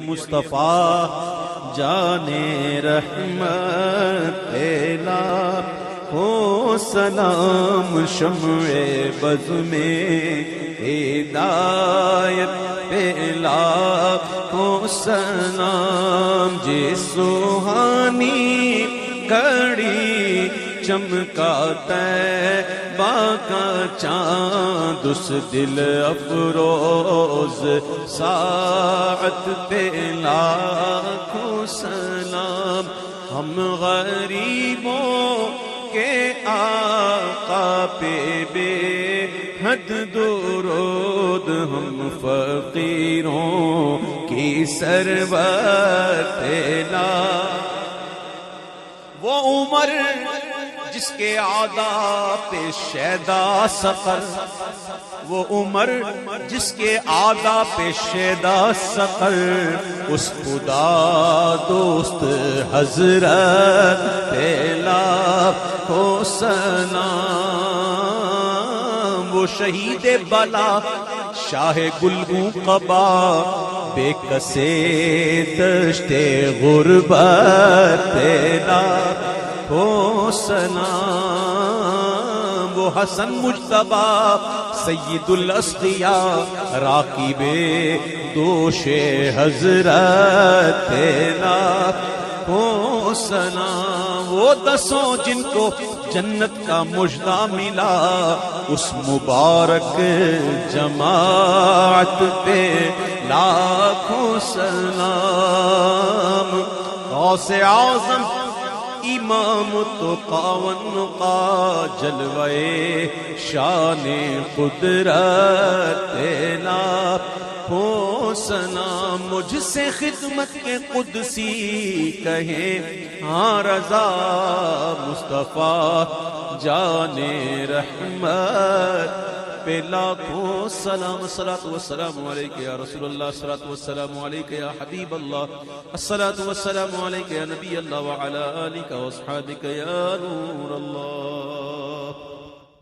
مصطفیٰ جانے رحمت پہلا ہو سلام شمع بز میں ہدایت پہلا ہو سلام جی سوہانی کڑی چمکاتا ہے باقا چاند اس دل افروز ساعت پہ لاکھوں سلام ہم غریبوں کے آقا پہ بے حد درود ہم فقیروں کی سرور پہ لاکھ وہ عمر جس کے عادات شیدا سفر وہ عمر جس کے عادات شیدا سفر اس خدا دوست حضرت پہلا ہو سلام وہ شہید بلا شاہ گلگوں قبا بے کسے دشت غربت پہلا ہو سلام وہ حسن مجتبی سید الاسقیاء راقب دوش حضرت پہلا ہو سلام وہ دسوں جن کو جنت کا مژدہ ملا اس مبارک جماعت پہ لاکھوں سلام غوث اعظم امام تو قاون کا جلوے شان قدرت لاکھوں سلام مجھ سے خدمت کے قدسی کہیں ہاں رضا مصطفیٰ جانے رحمت پہ لاکھوں سلام الصلاۃ والسلام علیک یا رسول اللہ الصلاۃ والسلام علیک یا حبیب اللہ الصلاۃ والسلام علیک یا نبی اللہ وعلی آلک واصحابک یا نور اللہ